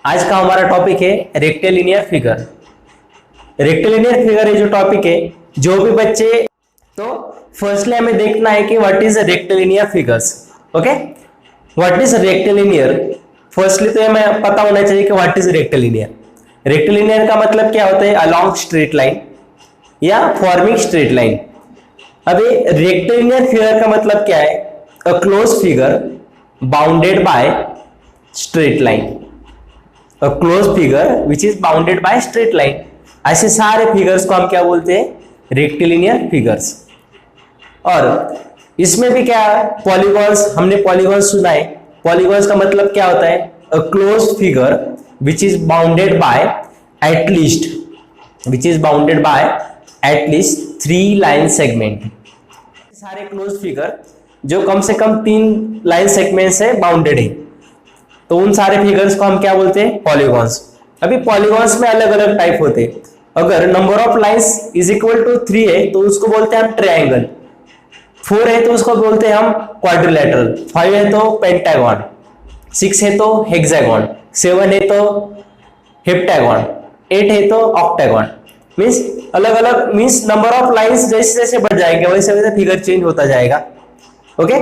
आज का हमारा टॉपिक है रेक्टिलिनियर फिगर। रेक्टिलिनियर फिगर ये जो टॉपिक है, जो भी बच्चे, तो फर्स्टली हमें देखना है कि what is rectilinear figures. Okay, what is rectilinear. Firstly तो हमें पता होना चाहिए कि व्हाट इज रेक्टिलिनियर। रेक्टिलिनियर का मतलब क्या होता है? अलोंग स्ट्रेट लाइन या फॉर्मिंग स्ट्रेट लाइन। अभी रेक्टिलिनियर फिगर का मतलब क्या है? A close figure bounded by straight line. A close figure which is bounded by straight line. ऐसे सारे फिगर्स को हम क्या बोलते हैं? Rectilinear figures. और इसमें भी क्या, पॉलीगॉन्स, हमने पॉलीगॉन्स सुना है। पॉलीगॉन्स का मतलब क्या होता है? A close figure which is bounded by at least three line segment. सारे क्लोज फिगर जो कम से कम 3 लाइन सेगमेंट से बाउंडेड है, तो उन सारे फिगर्स को हम क्या बोलते हैं? पॉलीगॉन्स। अभी पॉलीगॉन्स में अलग अलग टाइप होते हैं। अगर number of lines is equal to 3 है तो उसको बोलते हैं हम ट्रायंगल। 4 है तो उसको बोलते हैं हम क्वाड्रिलेटरल। 5 है तो पेंटागन। 6 है तो हेक्सागन। 7 है तो हेप्टागन। 8 है तो ऑक्टागन। मीन्स अलग अलग, मीन्स नंबर ऑफ लाइंस जैसे जैसे बढ़ जाएंगे वैसे वैसे फिगर चेंज होता जाएगा। ओके,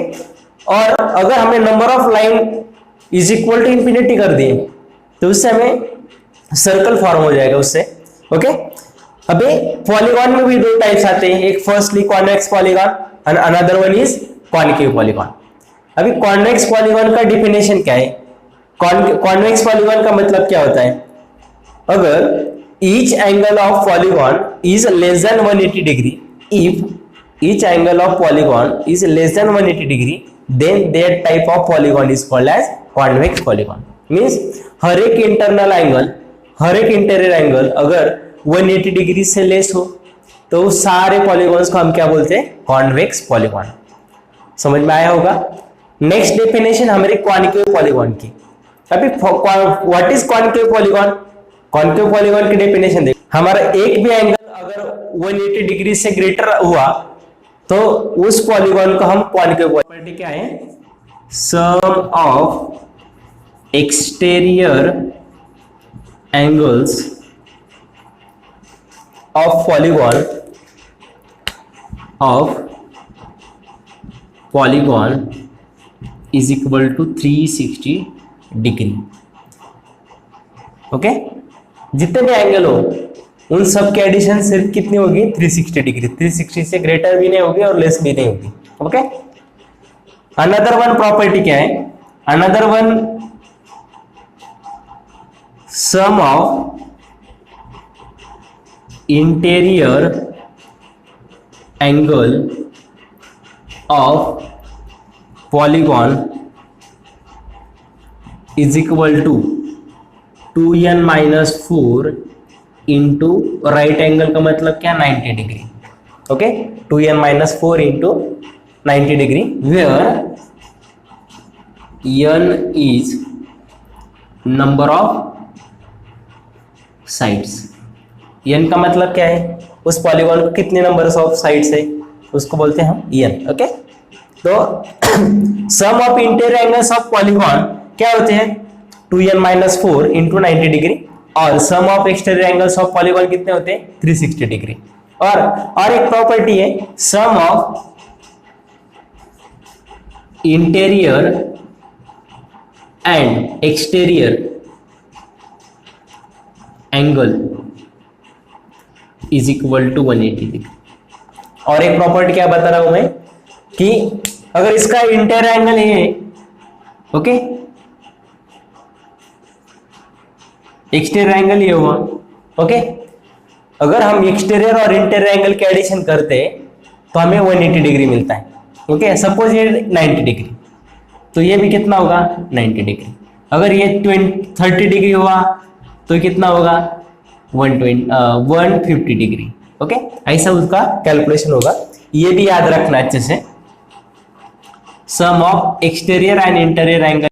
और अगर हमने number of line is equal to infinity कर दिए तो उससे हमें सर्कल फॉर्म हो जाएगा उससे। ओके, अभी पॉलीगॉन में भी 2 टाइप्स आते हैं। एक firstly convex polygon and another one is concave polygon. अभी कॉन्वेक्स पॉलीगॉन का डिफिनेशन क्या है? कॉन्वेक्स पॉलीगॉन का मतलब क्या होता है? अगर each angle of polygon is less than 180 degree, if each angle of polygon is less than 180 degree, then that type of polygon is called as convex polygon. Means हर एक internal angle, हर एक interior angle अगर 180 degree से less हो तो उस सारे polygons को हम क्या बोलते हैं? Convex polygon. समझ में आया होगा। नेक्स्ट डेफिनेशन हमारी कॉन्केव पॉलीगॉन की। अभी what is concave polygon? Concave polygon की डेफिनेशन देख, हमारा एक भी एंगल अगर 180 डिग्री से ग्रेटर हुआ तो उस पॉलीगॉन को हम कॉन्केव। प्रॉपर्टी क्या है? Sum of exterior angles of polygon is equal to 360 degree. Okay, जितने भी एंगल हो उन सब के एडिशन सिर्फ कितनी होगी? 360 डिग्री। 360 से ग्रेटर भी नहीं होगी और लेस भी नहीं होगी। ओके, अनदर वन प्रॉपर्टी क्या है? Another one, sum of interior angle of polygon is equal to 2n minus 4 into right angle का मतलब क्या? 90 degree. Okay, 2n minus 4 into 90 degree, where n is number of sides. n का मतलब क्या है? उस पॉलीगॉन को कितने नंबर ऑफ साइड्स है उसको बोलते हैं हम n। ओके, तो sum of interior angles of polygon क्या होते हैं? 2n minus 4 into 90 degree. और sum of exterior angles of polygon कितने होते हैं? 360 डिग्री। और एक प्रॉपर्टी है, sum of interior and exterior angle is equal to 180 degree. और एक प्रॉपर्टी क्या बता रहा हूं मैं कि अगर इसका इंटीरियर एंगल है, ओके, एक्सटीरियर एंगल ये हुआ। ओके, अगर हम एक्सटीरियर और इंटीरियर एंगल के एडिशन करते हैं तो हमें 180 डिग्री मिलता है। ओके, सपोज ये 90 डिग्री तो ये भी कितना होगा? 90 डिग्री। अगर ये 30 डिग्री हुआ तो कितना होगा? 150 डिग्री। ओके, ऐसा उसका कैलकुलेशन होगा। ये भी याद रखना अच्छे से। Sum of exterior and interior angle.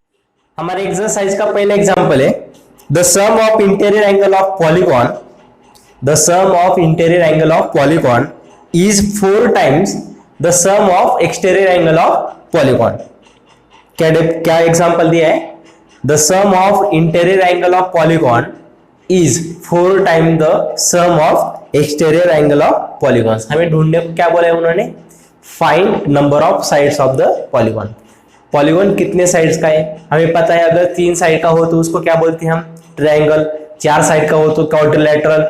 हमारे एक्सरसाइज का पहला एग्जांपल है, the sum of interior angle of polygon is 4 times the sum of exterior angle of polygon। क्या एग्जांपल दिया है? The sum of interior angle of polygon is 4 time the sum of exterior angle of polygons. हमें ढूंढने को क्या बोला है उन्होंने, find number of sides of the polygon. Polygon कितने साइड्स का है हमें पता है, अगर 3 साइड का हो तो उसको क्या बोलते हैं हम, ट्रायंगल। 4 साइड का हो तो क्वाड्रिलेटरल,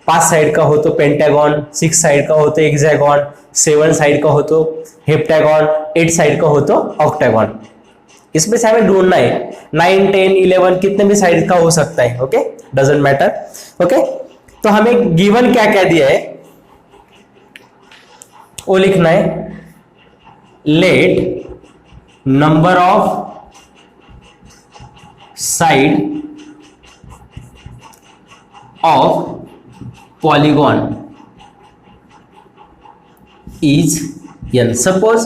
5 साइड का हो तो पेंटागन, 6 साइड का हो तो हेक्सागन, 7 साइड का हो तो हेप्टागन, 8 साइड का हो तो ऑक्टागन। इसमें से हमें ढूंढना है 9, 10, 11 कितने भी साइड का हो सकता है। Okay, doesn't matter. ओके, तो हमें गिवन क्या क्या दिया है वो लिखना है। Late number of side of polygon is n। Suppose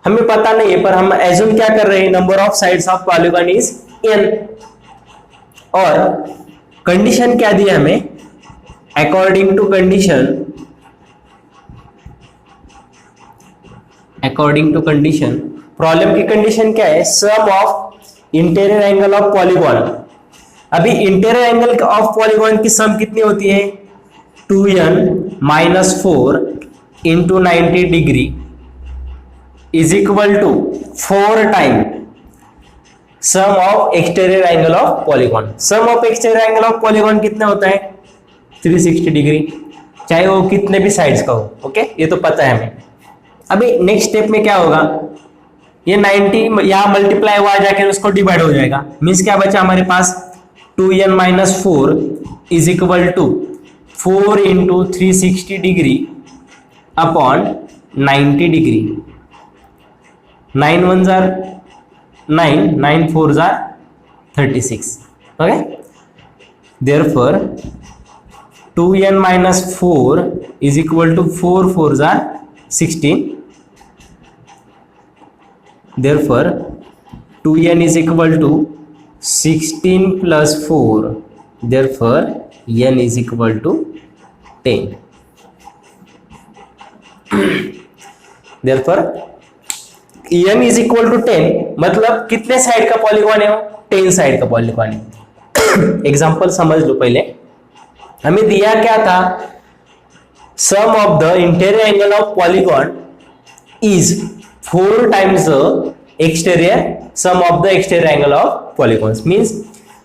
हमें पता नहीं है पर हम एज्यूम क्या कर रहे हैं, number of sides of polygon is n, और कंडीशन क्या दिया हमें, अकॉर्डिंग टू कंडीशन प्रॉब्लम की कंडीशन क्या है, sum of interior angle of polygon. अभी इंटीरियर एंगल ऑफ पॉलीगॉन की सम कितनी होती है, 2n - 4 into 90 degree is equal to 4 time sum of exterior angle of polygon. Sum of exterior angle of polygon कितना होता है, 360 डिग्री, चाहे वो कितने भी साइड्स का हो। ओके, ये तो पता है हमें। अभी नेक्स्ट स्टेप में क्या होगा, ये 90 यहां मल्टीप्लाई हुआ जाकर उसको डिवाइड हो जाएगा। मीन्स क्या बचा हमारे पास, 2n - 4 is equal to 4 into 360 degree upon 90 degree. 9 1 जार 9, 9 4 जार 36। Okay, therefore 2n - 4 is equal to 4 4 जार 16। Therefore 2n is equal to 16 plus 4, therefore n is equal to 10। therefore n is equal to 10 मतलब कितने side का polygon है वो, 10 side का polygon है। एग्जांपल समझ लो पहले, हमें दिया क्या था, sum of the interior angle of polygon is 4 times exterior sum of the exterior angle of polygons. Means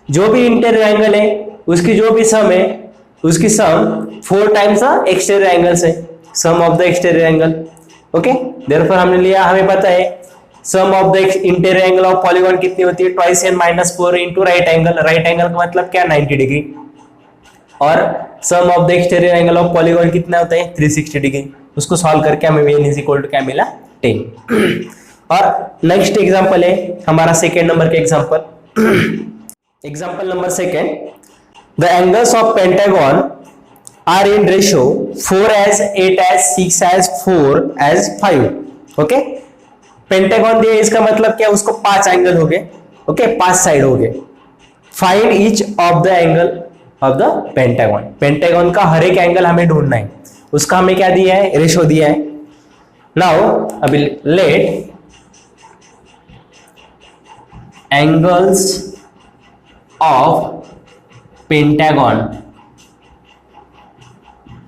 जो भी इंटीरियर एंगल है उसकी जो भी सम है उसकी सम 4 टाइम्स एक्सटीरियर एंगल्स है, sum of the exterior angle. Okay, therefore हमने लिया, हमें पता है sum of the interior angle of polygon कितनी होती है, 2n - 4 into right angle. Right angle का मतलब क्या, 90 डिग्री, और sum of the exterior angle of polygon कितना होता है, 360 डिग्री। उसको सॉल्व करके हमें n इज इक्वल टू क्या मिला, 10। और नेक्स्ट एग्जांपल है हमारा सेकेंड नंबर का एग्जांपल। Example number second, the angles of pentagon are in ratio 4:8:6:4:5। Okay, pentagon दिया, इसका मतलब क्या, उसको 5 एंगल हो गए। ओके, 5 साइड हो गए। Find each of the angle of the pentagon. Pentagon का हर एक एंगल हमें ढूंढना है, उसका हमें क्या दिया है, रेशियो दिया है। नाउ अभी let angles of pentagon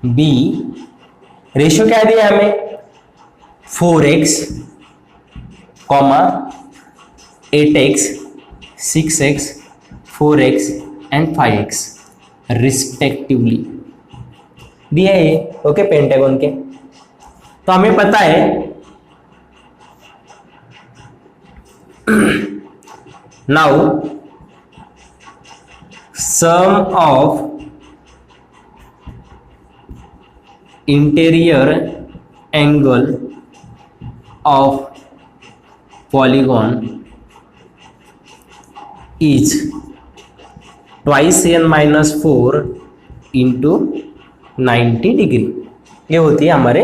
be, ratio क्या दिया हमें, 4x, 8x, 6x, 4x and 5x respectively दिया है। ओके, पेंटागन के तो हमें पता है now sum of interior angle of polygon is 2n - 4 into 90 degree. ये होती है हमारे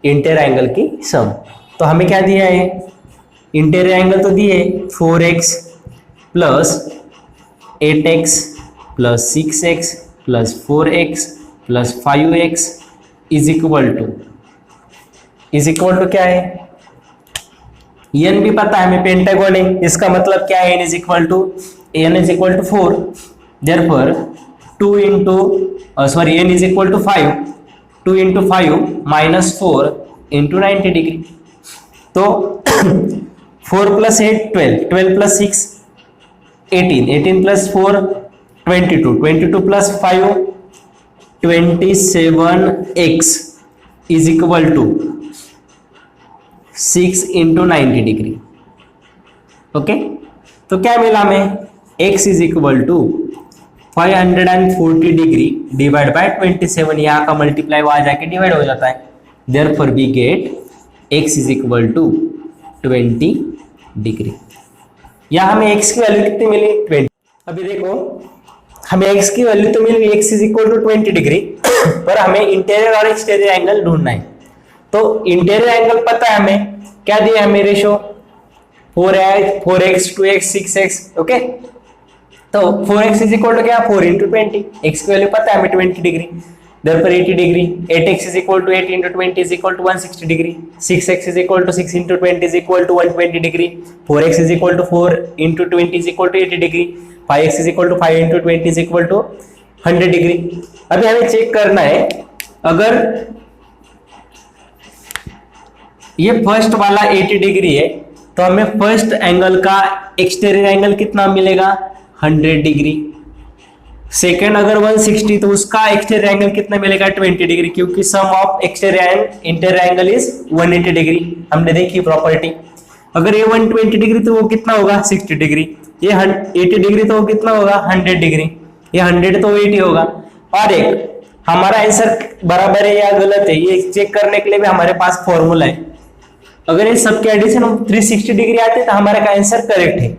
इंटीरियर एंगल की सम। तो हमें क्या दिया है, इंटीरियर एंगल तो दिए 4x plus 8x plus 6x plus 4x plus 5x is equal to क्या है, n भी पता है हमें, पेंटागन है, इसका मतलब क्या है, n is equal to n is equal to 4, therefore 2 into n is equal to 5, 2 into 5 minus 4 into 90 degree. तो 4 plus 8 12, 12 plus 6 18, 18 plus 4 22, 22 plus 5 27x is equal to 6 into 90 degree. Okay, तो क्या मिला हमें? x is equal to 540 degree divide by 27. यहाँ का multiply वहां जाके divide हो जाता है. Therefore we get x is equal to 20 degree. यहाँ हमें x की वैल्यू कितनी मिली? 20. अभी देखो, हमें x की वैल्यू तो मिल गई, x is equal to 20 degree, पर हमें इंटीरियर और एक्सटीरियर एंगल ढूंढना है. तो इंटीरियर एंगल पता है हमें, क्या दिया हमें? Ratio 4x 2x 6x. Okay, तो 4x इज इक्वल टू क्या? 4 into 20. x की वैल्यू पता है हमें 20 degree, therefore 80 degree. 8x is equal to 8 into 20 is equal to 160 degree. 6x is equal to 6 into 20 is equal to 120 degree. 4x is equal to 4 into 20 is equal to 80 degree. 5x is equal to 5 into 20 is equal to 100 degree. अभी हमें check करना है, अगर ये first वाला 80 degree है तो हमें फर्स्ट एंगल का एक्सटीरियर एंगल कितना मिलेगा? 100 डिग्री. सेकेंड अगर 160 तो उसका एक्सटीरियर एंगल कितना मिलेगा? 20 डिग्री, क्योंकि sum of exterior and interior angle is 180 degree. हमने देखी प्रॉपर्टी. अगर ये 120 डिग्री तो वो कितना होगा? 60 डिग्री. ये 80 डिग्री तो वो कितना होगा? 100 डिग्री. ये 100 तो 80 होगा. और एक हमारा आंसर बराबर है या गलत है, ये चेक करने के लिए भी हमारे पास फॉर्मूला है. अगर इस सबके एडिशन 360 डिग्री आते तो हमारा का आंसर करेक्ट है.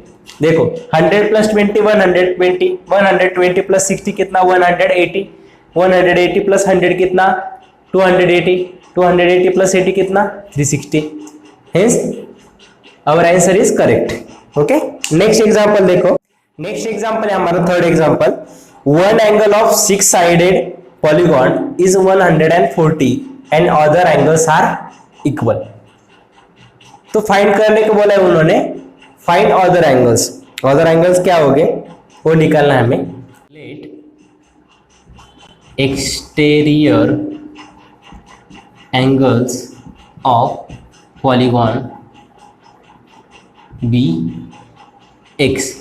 देखो 100 प्लस 20 120, 120 प्लस 60 कितना? 180, 180 प्लस 100 कितना? 280, 280 प्लस 80 कितना? 360. Hence our answer is correct. Okay, next example देखो. नेक्स्ट एग्जांपल है हमारा third example. One angle of 6 sided polygon is 140 and other angles are equal. तो फाइंड करने को बोला है उन्होंने. Find other angles. Other angles क्या हो गए वो निकालना है हमें. Let exterior angles of polygon be x.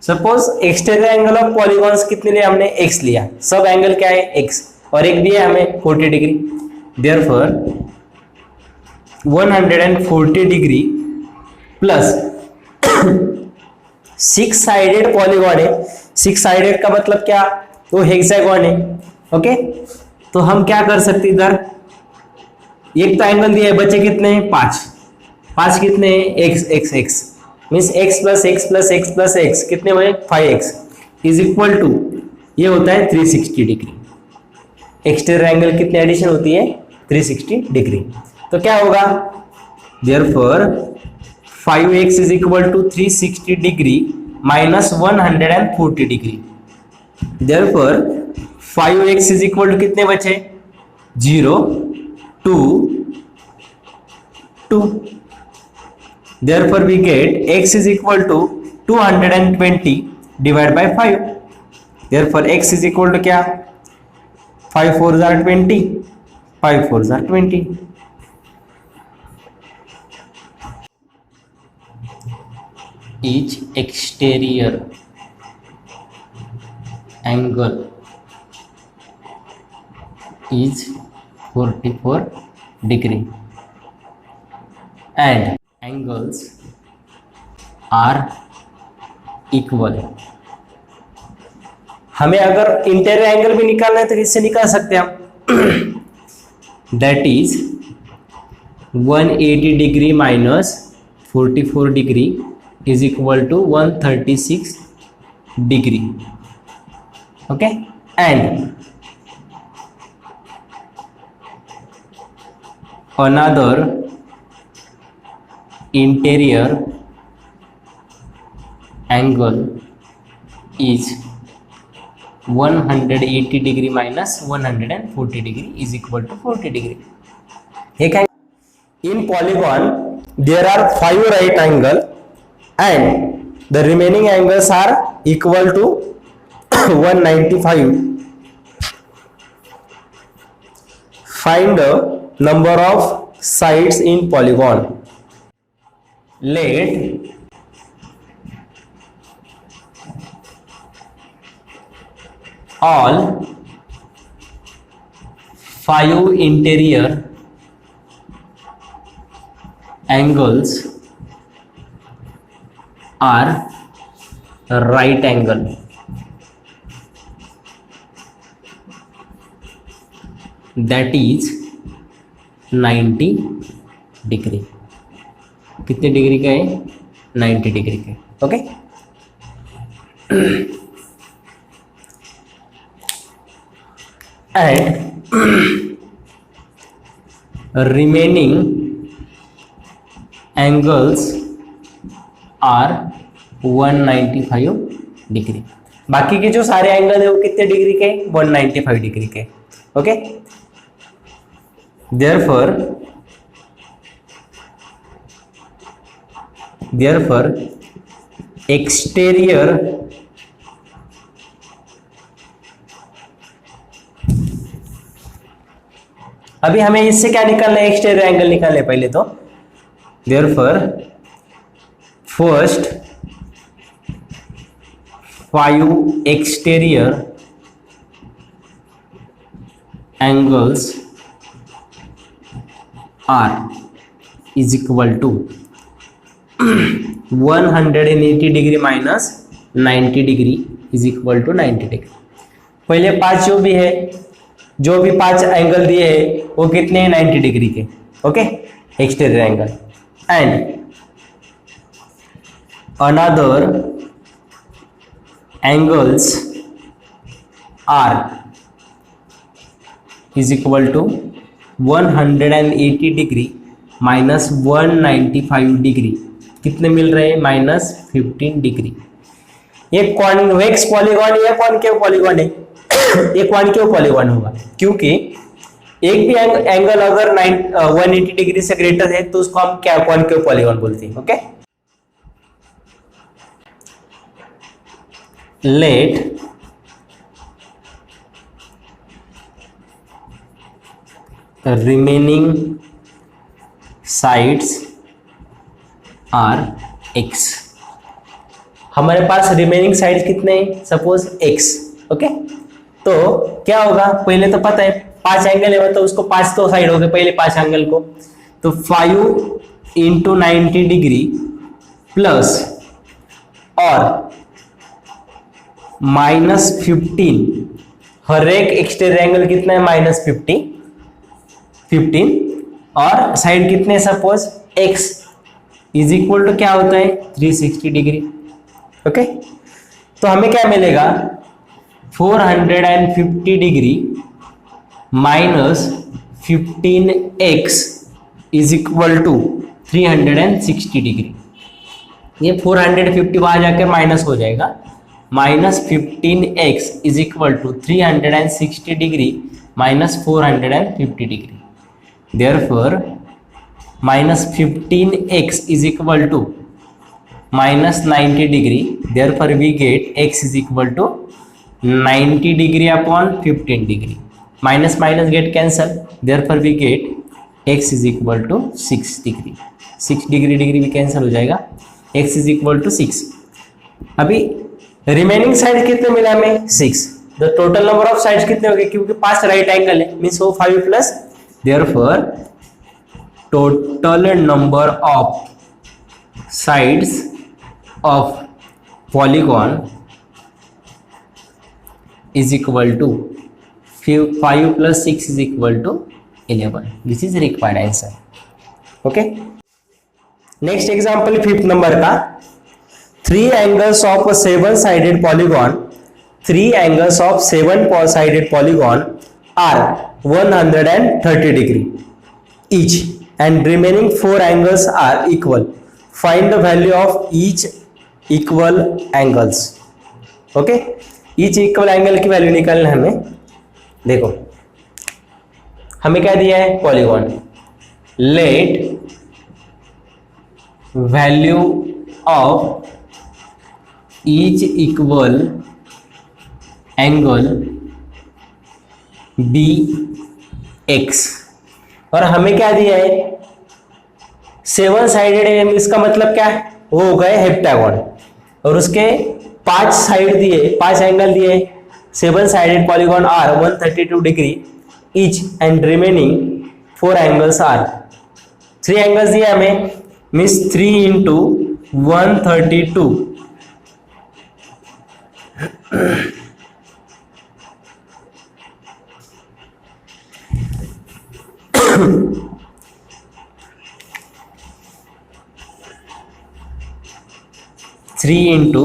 Suppose exterior angle of polygons कितने लिए? हमने x लिया. सब एंगल क्या है? x. और एक दिया हमें 40 degree. Therefore 140 degree plus 6 sided polygon है. 6 साइडेड का मतलब क्या? वो हेक्सागोन है. ओके, तो हम क्या कर सकते इधर? एक तो एंगल दिया है, बचे कितने? 5. 5 कितने? x x x means x plus x plus x plus x कितने हुए? 5x इज इक्वल टू ये होता है 360 डिग्री. एक्सटीरियर एंगल कितने एडिशन होती है? 360 डिग्री. तो क्या होगा? Therefore 5x is equal to 360 degree minus 140 degree. Therefore 5x is equal to कितने बचे? 0 2 2. Therefore we get x is equal to 220 divide by 5. Therefore x is equal to क्या? 5 4 are 20, 5 4 are 20. Each exterior angle is 44 degree and angles are equal. हमें अगर interior angle भी निकालना है तो किससे निकाल सकते हैं हम? That is 180 degree minus 44 degree is equal to 136 degree. Okay, and another interior angle is 180 degree minus 140 degree is equal to 40 degree. In polygon there are 5 right angle and the remaining angles are equal to 195. Find the number of sides in polygon. Let all 5 interior angles are right angle. That is 90 degree. कितने degree का है? 90 degree का. Okay. And remaining angles are 195 degree. बाकी के जो सारे angle है वो कितने डिग्री के? 195 डिग्री के. ओके. Therefore exterior अभी हमें इससे क्या निकालना है? एक्सटीरियर एंगल निकालना है पहले तो. Therefore first 5 exterior angles R is equal to 180 degree minus 90 degree is equal to 90 degree. पहले 5 जो भी 5 एंगल दिए हैं वो कितने हैं? 90 डिग्री के. Okay. Exterior angle. And another angles are is equal to 180 degree minus 195 degree. कितने मिल रहे हैं? Minus 15 degree. ये कॉन्वेक्स पॉलीगॉन या कॉनकेव पॉलीगॉन है? ये कॉनकेव पॉलीगॉन होगा क्योंकि एक भी एंगल अगर 180 डिग्री से ग्रेटर है तो उसको हम क्या कॉनकेव पॉलीगॉन बोलते हैं. Okay. Let remaining sides are x. हमारे पास रिमेनिंग साइड्स कितने हैं? Suppose x. ओके. तो क्या होगा? पहले तो पता है 5 एंगल है मतलब उसको 5 तो साइड हो गए पहले 5 एंगल को. तो 5 इंटू 90 डिग्री प्लस और माइनस 15. हर एक एक्सटीरियर एंगल कितना है? माइनस 15 और साइड कितने? Suppose x is equal to क्या होता है? 360 डिग्री. ओके. तो हमें क्या मिलेगा? 450 degree minus 15x is equal to 360 degree. ये 450 वहां जाकर माइनस हो जाएगा. Minus 15x is equal to 360 degree minus 450 degree. Therefore minus 15x is equal to minus 90 degree. Therefore we get x is equal to 90 degree upon 15 degree. Minus minus get cancel. Therefore we get x is equal to 6 degree. 6 degree भी cancel हो जाएगा. x is equal to 6. अभी remaining side कितने मिला हमें? 6. The total number of sides कितने हो गए? क्योंकि 5 राइट एंगल है मीन्स वो 5 plus. Therefore total number of sides of polygon is equal to 5 plus 6 is equal to 11. This is required answer. Okay. Next example 5th number का 3 angles of a 7-sided polygon. 3 angles of 7-sided polygon are 130 degree each and remaining 4 angles are equal. Find the value of each equal angles. Okay. each equal angle की value निकालना है हमें. देखो हमें क्या दिया है? Polygon. Let value of each equal angle BX। और हमें क्या दिया है, 7 साइडेड है, इसका मतलब क्या है, वो हो गए हेप्टागोन। और उसके 5 साइड दिए, 5 एंगल दिए। 7 sided polygon are 132 degree each and remaining 4 angles are, 3 angles दिए हमें, means 3 into 132। Three into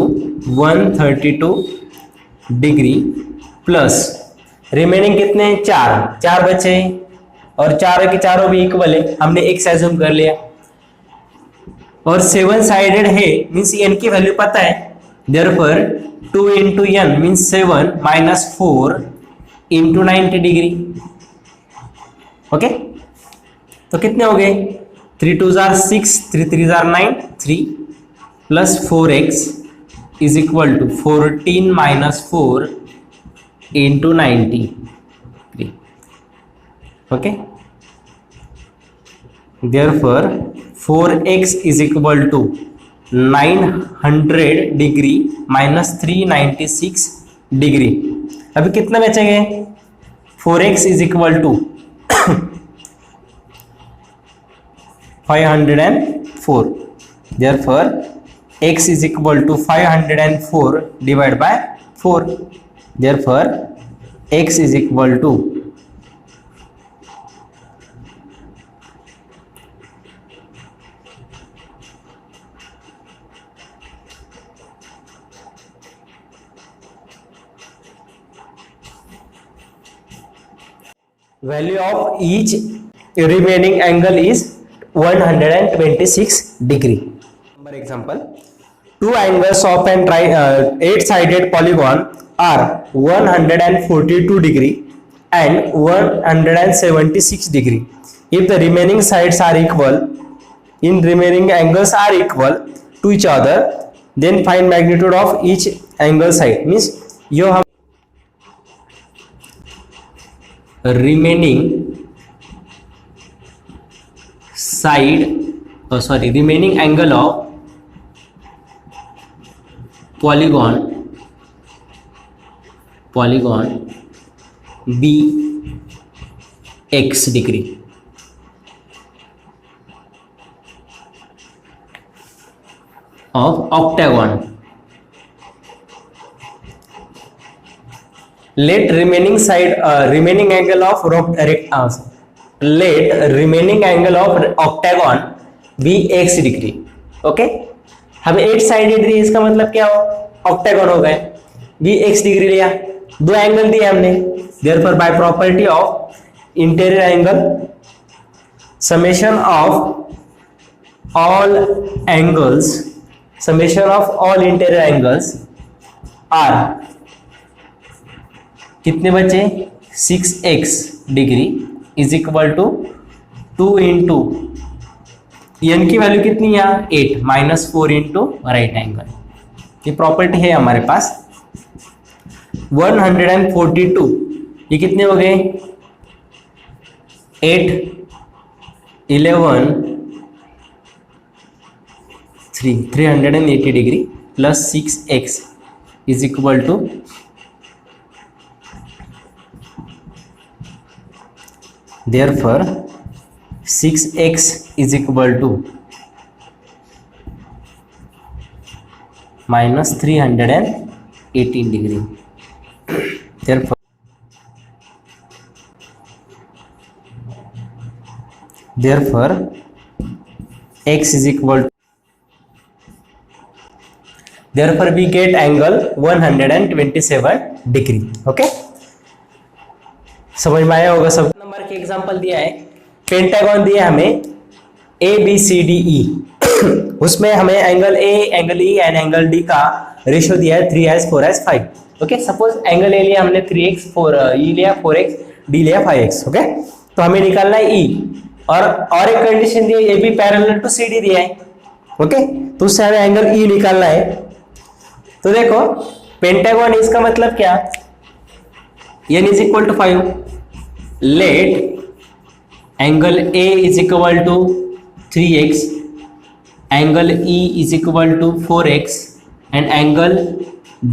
132 degree plus remaining कितने, 4 बचे, और चारों के चारों भी इक्वल है, हमने x एज्यूम कर लिया। और 7 साइडेड है मीन्स n की वैल्यू पता है, therefore 2 into n means 7 minus 4 into 90 degree. Okay, तो कितने हो गए, 3 2 जार 6, 3 3 जार 9, 3 plus 4x is equal to 14 minus 4 into 90। Okay, therefore 4x is equal to 900 degree minus 396 degree. अभी कितना बचेंगे, 4x is equal to 504, therefore x is equal to 504 divided by 4, therefore x is equal to value of each remaining angle is 126 degree. For example, two angles of an 8-sided polygon are 142 degree and 176 degree. If the remaining sides are equal, in remaining angles are equal to each other, then find magnitude of each angle side. Means you have remaining side, remaining angle of polygon B x degree। of octagon, let remaining side remaining angle of let remaining angle of octagon be x degree। Okay, हमें 8 sided दिए, इसका मतलब क्या हो, octagon हो गए, भी x degree लिया, 2 एंगल दिए हमने, therefore by property of interior angle summation of all angles, summation of all interior angles are, कितने बचे, 6x degree is equal to 2 into n की वैल्यू कितनी है, 8 माइनस 4 इंटू राइट एंगल। ये property है हमारे पास। 142 ये कितने हो गए, 8 11 380 degree plus 6x is equal to therefore 6x is equal to minus 318 degree। therefore x is equal to, therefore we get angle 127 degree। Okay, समझ में आया होगा सब। नंबर के एग्जांपल दिया है, पेंटागन दिया हमें ABCDE, उसमें हमें angle A, angle E and angle D का रेशियो दिया है 3s 4s 5। Okay, suppose angle A लिया हमने 3x, E लिया 4x, D लिया 5x। ओके, तो हमें निकालना है E, और एक कंडीशन दी है AB पैरेलल टू CD दिया है। ओके, तो उससे हमें एंगल E निकालना है। तो देखो पेंटागन इसका मतलब क्या, n is equal to 5, let angle A is equal to 3x, angle E is equal to 4x and angle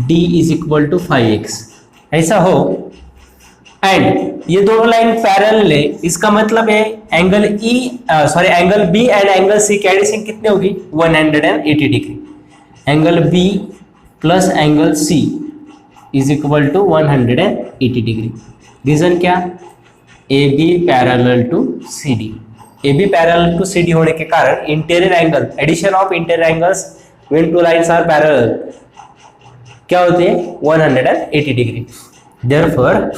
D is equal to 5x, ऐसा हो। एंड ये दोनों लाइन पैरेलल है, इसका मतलब है angle angle B and angle C की addition कितनी होगी 180 degree. Angle B plus angle C is equal to 180 degree. Reason क्या, AB parallel to CD। AB parallel to CD होने के कारण interior angle, addition of interior angles when two lines are parallel क्या होती है 180 degree. Therefore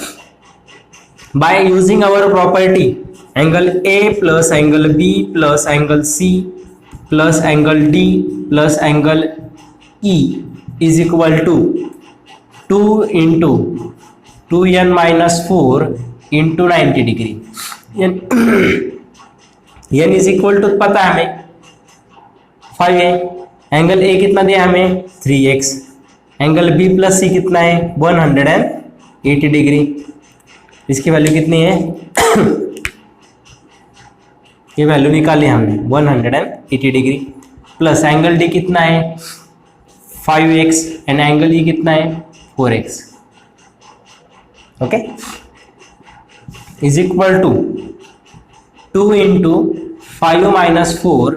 by using our property angle A plus angle B plus angle C plus angle D plus angle E is equal to 2 into 2n minus 4 into 90 degree। n is equal to पता है हमें 5 है, angle A कितना दिया हमें 3x, angle B plus C कितना है 180 degree. इसकी वैल्यू कितनी है ये वैल्यू निकाली हमने 180 डिग्री, प्लस एंगल डी कितना है 5x एंड एंगल ई कितना है 4x, okay, is equal to 2 into 5 minus 4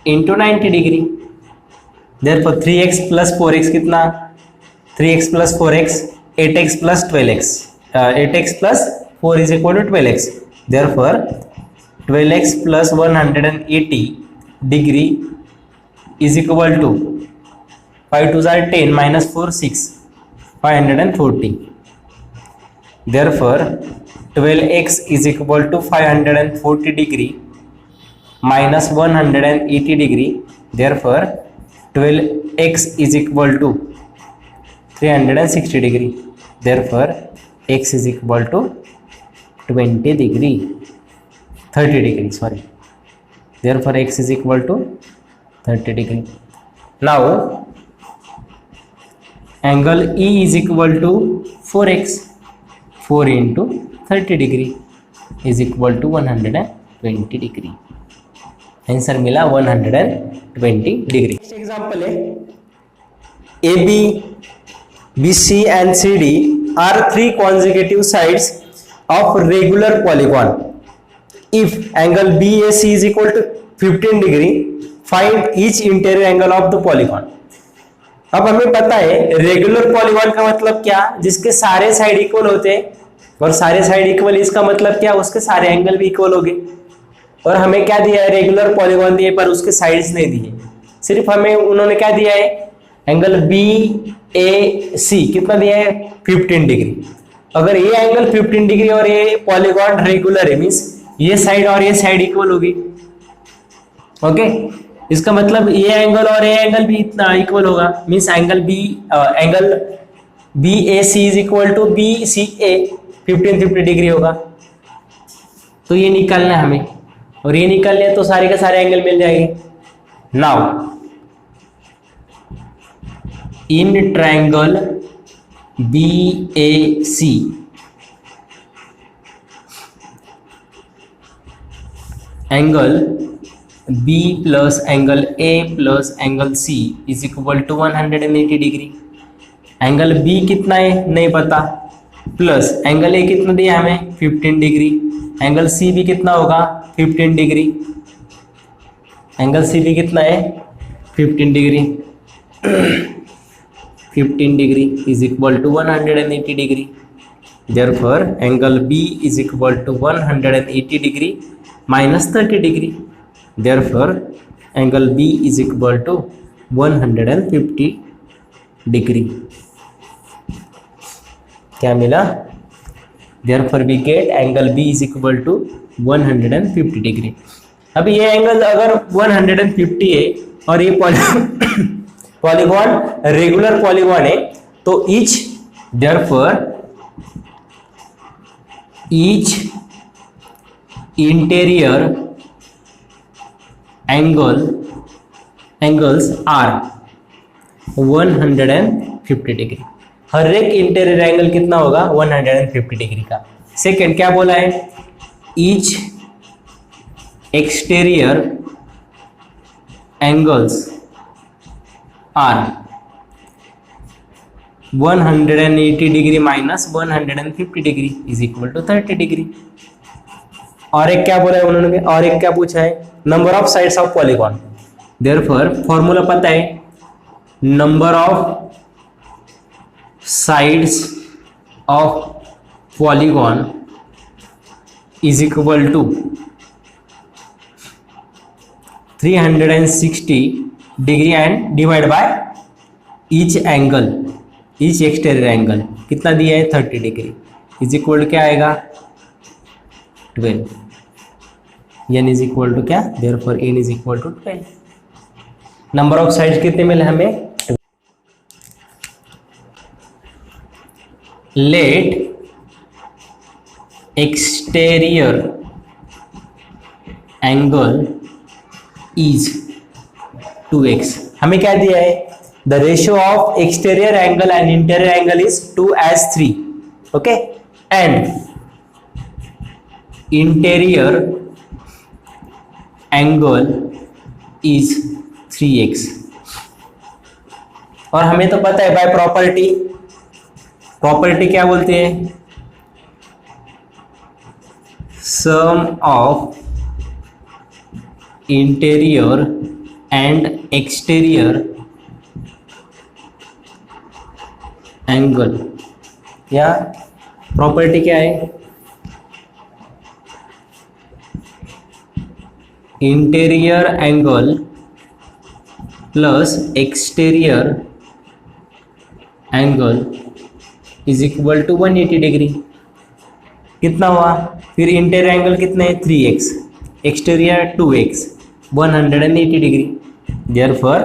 into 90 degree. Therefore 3x plus 4x कितना, 3x plus 4x 8x plus 12x, 8x plus 4 is equal to 12x. Therefore 12x plus 180 degree is equal to 5 2s are 10 minus 4 6 540. Therefore 12x is equal to 540 degree minus 180 degree. Therefore 12x is equal to 360 degree. Therefore x is equal to 20 degree 30 degree sorry, therefore x is equal to 30 degree. Now angle E is equal to 4x, 4 into 30 degree is equal to 120 degree। Answer मिला 120 degree. Next example है AB BC and CD are three consecutive sides of regular polygon. If angle BAC is equal to 15 degree, find each interior angle of the polygon. अब हमें पता है regular polygon का मतलब क्या, जिसके सारे साइड इक्वल होते हैं, और सारे साइड इक्वल इसका मतलब क्या, उसके सारे एंगल भी इक्वल होंगे। और हमें क्या दिया है, रेगुलर पॉलीगॉन दिए पर उसके साइड्स नहीं दिए, सिर्फ हमें उन्होंने क्या दिया है एंगल BAC कितना दिया है 15 डिग्री। अगर ये एंगल 15 डिग्री और ये पॉलीगॉन रेगुलर है, मींस ये साइड और ये साइड इक्वल होगी, ओके। इसका मतलब ये एंगल और ये एंगल भी इतना इक्वल होगा, means angle BAC is equal to BCA 15 degree होगा। तो ये निकालना है हमें, और ये निकालने तो सारे के सारे एंगल मिल जाएंगे। Now in triangle BAC angle B plus angle A plus angle C is equal to 180 degree. Angle B कितना है नहीं पता, प्लस एंगल A कितना दिया हमें 15 डिग्री, एंगल C भी कितना होगा 15 डिग्री, एंगल C भी कितना है 15 degree 15 degree is equal to 180 degree. Therefore angle B is equal to 180 degree minus 30 degree. Therefore angle B is equal to 150 degree. क्या मिला, therefore we get angle B is equal to 150 degree. अब ये angle अगर 150 है और ये polygon regular polygon है, तो each interior angles are 150 degree. हर एक इंटीरियर एंगल कितना होगा? 150 डिग्री का। सेकंड क्या बोला है? Each exterior angles are 180 degree minus 150 degree is equal to 30 degree. और एक क्या बोला है उन्होंने? और एक क्या पूछा है? Number of sides of polygon. Therefore formula पता है, number of sides of polygon is equal to 360 degree and divide by each angle, each exterior angle कितना दिया है? 30 डिग्री इज इक्वल टू क्या आएगा? 12। n इज इक्वल टू क्या? Therefore n is equal to 12। Number of sides कितने मिले हमें? Let exterior angle is 2x। हमें क्या दिया है? The ratio of exterior angle and interior angle is 2:3, okay, and interior angle is 3x। और हमें तो पता है बाय प्रॉपर्टी, प्रॉपर्टी क्या बोलते हैं? Sum of interior and exterior angle, या प्रॉपर्टी क्या है? Interior angle plus exterior angle is equal to 180 degree. कितना हुआ? फिर इंटीरियर एंगल कितने हैं? 3x, exterior 2x, 180 degree. Therefore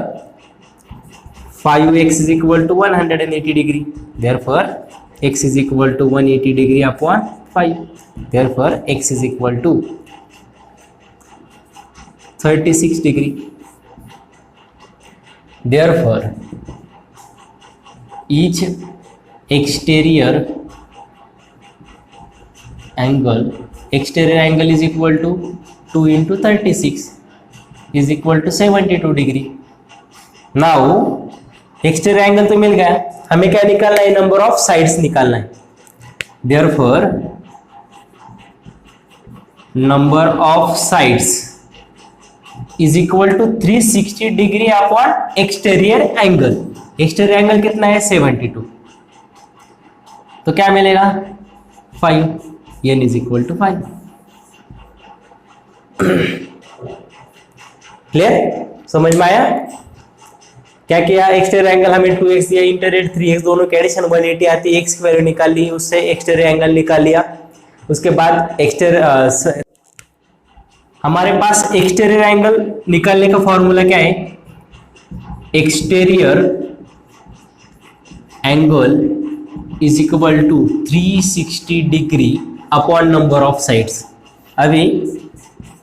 5x is equal to 180 degree. Therefore x is equal to 180 degree upon 5। Therefore x is equal to 36 degree. Therefore each exterior angle, exterior angle is equal to 2 into 36 is equal to 72 degree. Now exterior angle तो मिल गया, हमें क्या निकालना है? Number of sides निकालना है। Therefore number of sides is equal to 360 degree upon exterior angle. Exterior angle कितना है? 72। तो क्या मिलेगा? 5। n is equal to 5। Clear? समझ में आया? क्या किया? एक्सटीरियर एंगल हमें 2x दिया, इंटीरियर 3x, दोनों की एडिशन 180 आती है, x की वैल्यू निकाल ली, उससे एक्सटीरियर एंगल निकाल लिया। उसके बाद एक्सटीरियर, हमारे पास एक्सटीरियर एंगल निकालने का फॉर्मूला क्या है? Exterior angle is equal to 360 degree upon number of sides. अभी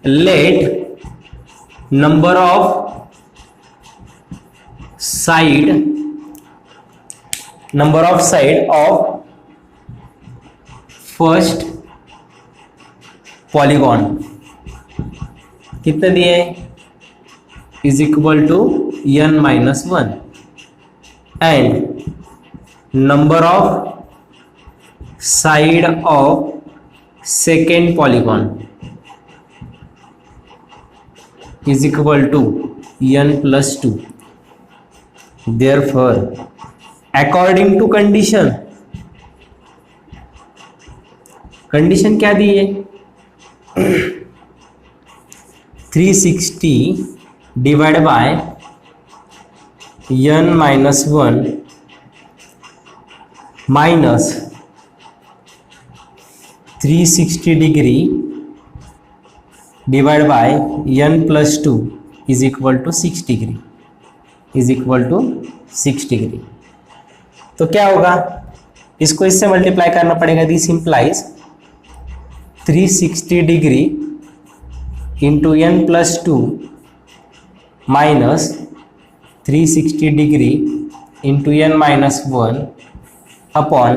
let number of side of first polygon कितने दिए? Is equal to n-1 and number of side of second polygon is equal to n+2। Therefore, according to condition क्या दी है? 360 divide by n-1 minus 360 degree divide by n+2 is equal to 6 degree, is equal to 6 degree. तो क्या होगा? इसको इससे multiply करना पड़ेगा। This implies 360 degree into n+2 minus 360 degree into n minus one upon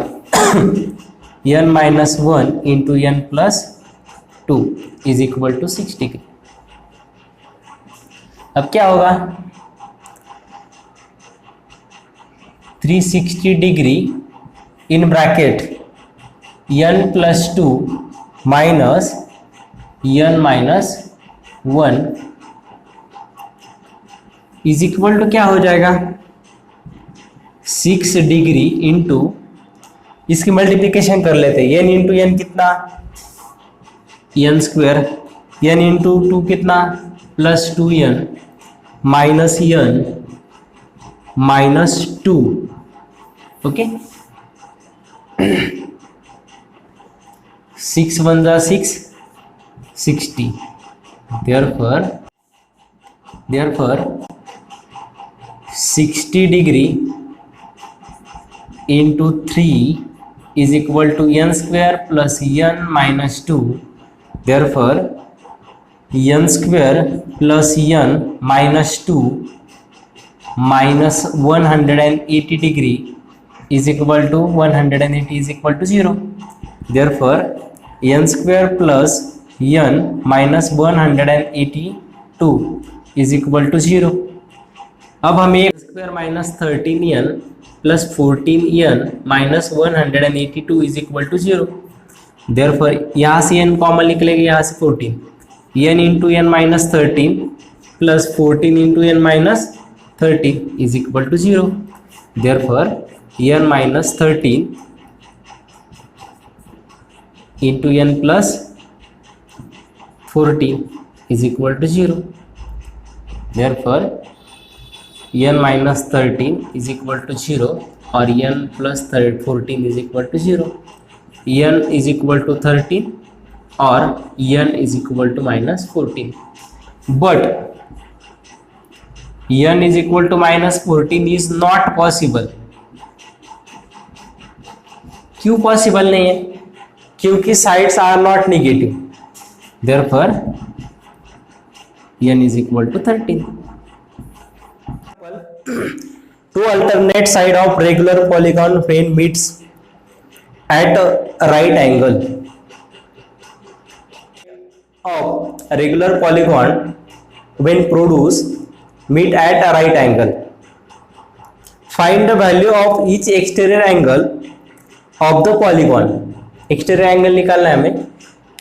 n minus one into n plus two is equal to 6 degree. अब क्या होगा, 360 degree in bracket n plus two minus n minus one is equal to क्या हो जाएगा, 6 degree into, इसकी multiplication कर लेते हैं, n इंटू एन कितना, n square, n into two कितना plus 2n minus n minus 2, okay. 6 1 जा 6, 60, therefore 60 degree into 3 is equal to n square plus n minus 2, therefore n square plus n minus 2 minus 180 degree is equal to 180 is equal to 0, therefore n square plus n minus 182 is equal to 0। अब हमें square minus 13n plus 14n minus 182 is equal to 0, therefore यहाँ से n common निकलेगा, यहाँ से 14, n into n minus 13 plus 14 into n minus 13 is equal to 0, therefore n minus 13 into n plus 14 is equal to 0, therefore n minus 13 is equal to 0 और n plus 14 is equal to 0, n is equal to 13 और n is equal to minus 14, but n is equal to minus 14 is not possible. क्यों possible नहीं है, क्योंकि sides are not negative, therefore n is equal to 13। Two alternate side of regular polygon when meets at a right angle of a regular polygon when produce meet at a right angle. Find the value of each exterior angle of the polygon. Exterior angle निकालना है हमें,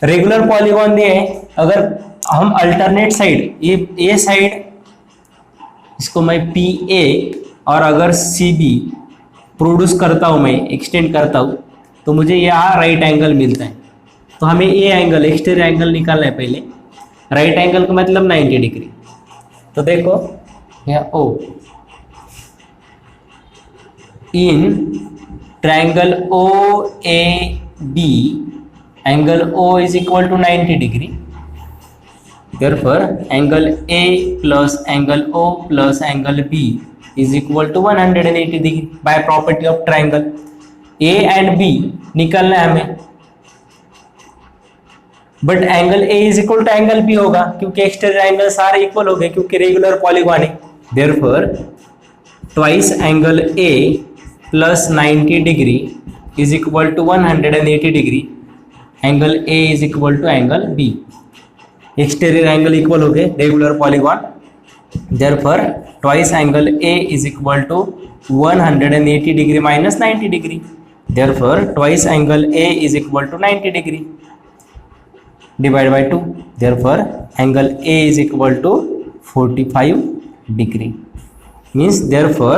regular polygon दिए हैं, अगर हम alternate side, ये side इसको मैं PA और अगर CB प्रोड्यूस करता हूँ, मैं एक्सटेंड करता हूँ, तो मुझे यहाँ राइट एंगल मिलता है। तो हमें ये एंगल, एक्सटीरियर एंगल निकालना है पहले। राइट एंगल का मतलब 90 डिग्री। तो देखो यहाँ O in triangle OAB angle O is equal to 90 degree, therefore angle A plus angle O plus angle B is equal to 180 degree by property of triangle। A and B निकालना है हमें, but angle A is equal to angle B होगा क्योंकि exterior angle सारे equal हो गए क्योंकि regular polygon है। therefore twice angle A plus 90 degree is equal to 180 degree, angle A is equal to angle B। Exterior angle equal हो गए regular polygon, therefore twice angle A is equal to 180 degree minus 90 degree, therefore twice angle A is equal to 90 degree divide by 2, therefore angle A is equal to 45 degree, means therefore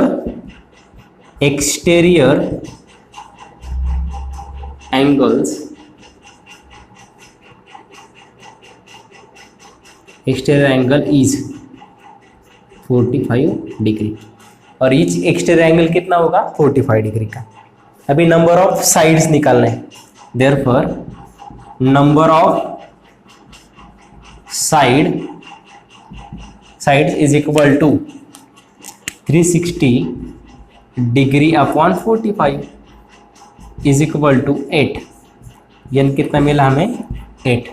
exterior angles, exterior angle is 45 degree और each exterior angle कितना होगा 45 degree का। अभी number of sides निकालना है, therefore number of sides is equal to 360 degree upon 45 is equal to 8, यानी कितना मिला हमें 8।